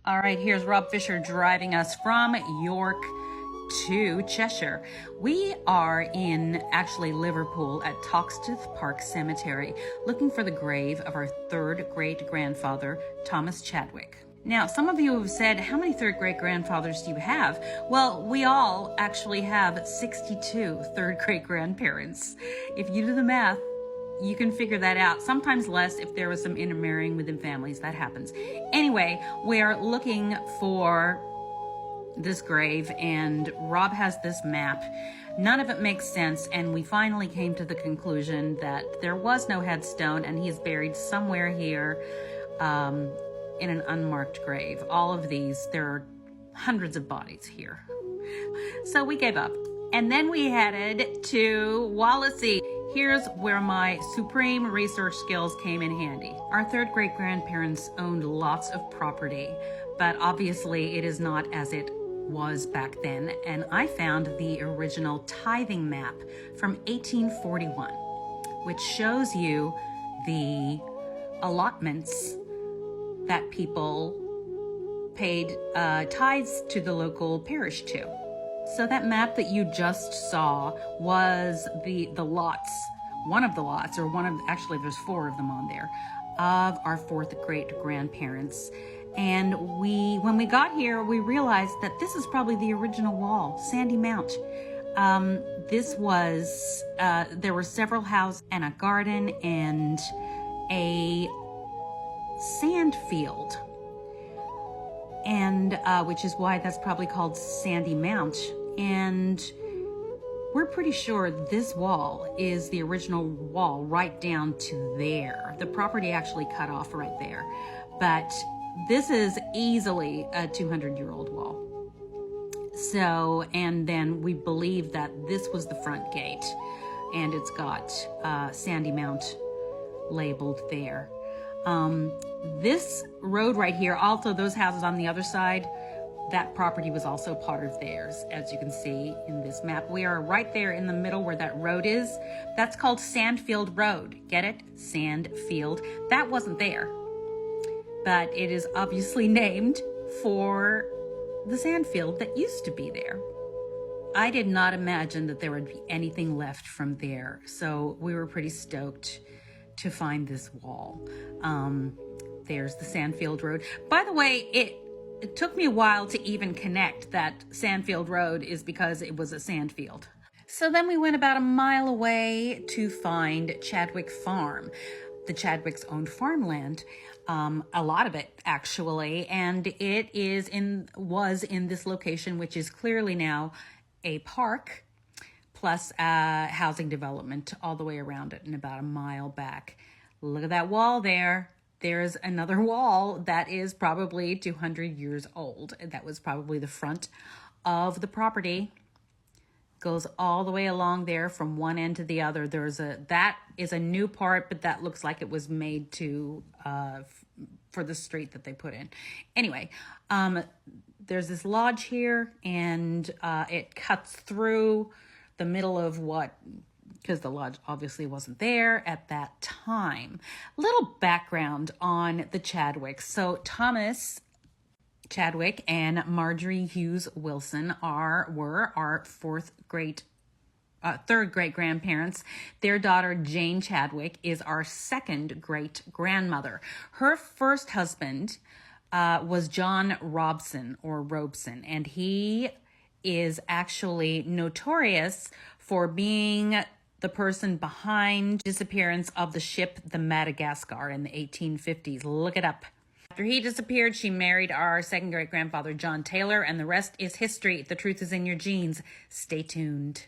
All right, here's Rob Fisher driving us from York to Cheshire. We are in actually Liverpool at Toxteth Park Cemetery looking for the grave of our third great grandfather, Thomas Chadwick. Now, some of you have said, how many third great grandfathers do you have? Well, we all actually have 62 third great grandparents. If you do the math, you can figure that out. Sometimes less if there was some intermarrying within families. That happens. Anyway, we're looking for this grave, and Rob has this map. None of it makes sense, and we finally came to the conclusion that there was no headstone, and he's buried somewhere here in an unmarked grave. All of these, there are hundreds of bodies here. So we gave up. And then we headed to Wallasey. Here's where my supreme research skills came in handy. Our third great grandparents owned lots of property, but obviously it is not as it was back then. And I found the original tithing map from 1841, which shows you the allotments that people paid tithes to the local parish to. So that map that you just saw was the lots, one of the lots, or actually there's 4 of them on there, of our fourth great grandparents. And when we got here, we realized that this is probably the original wall, Sandy Mount. This was, there were several houses and a garden and a sand field. And which is why that's probably called Sandy Mount. And we're pretty sure this wall is the original wall right down to there. The property actually cut off right there. But this is easily a 200-year-old wall. So, and then we believe that this was the front gate, and it's got Sandy Mount labeled there. This road right here, also those houses on the other side, that property was also part of theirs, as you can see in this map. We are right there in the middle where that road is. That's called Sandfield Road. Get it? Sandfield. That wasn't there, but it is obviously named for the sandfield that used to be there. I did not imagine that there would be anything left from there, so we were pretty stoked to find this wall. There's the Sandfield Road. By the way, it took me a while to even connect that Sandfield Road is because it was a sand field. So then we went about a mile away to find Chadwick Farm. The Chadwicks owned farmland, a lot of it actually, and it was in this location, which is clearly now a park, plus housing development all the way around it and about a mile back. Look at that wall there. There's another wall that is probably 200 years old. That was probably the front of the property. Goes all the way along there from one end to the other. That is a new part, but that looks like it was made for the street that they put in. Anyway, there's this lodge here, and it cuts through the middle of because the lodge obviously wasn't there at that time. Little background on the Chadwicks. So Thomas Chadwick and Marjorie Hughes Wilson were our third great grandparents. Their daughter Jane Chadwick is our second great grandmother. Her first husband was John Robson, and he is actually notorious for being the person behind disappearance of the ship the Madagascar in the 1850s. Look it up. After he disappeared, she married our second great grandfather, John Taylor, and the rest is history. The truth is in your genes. Stay tuned.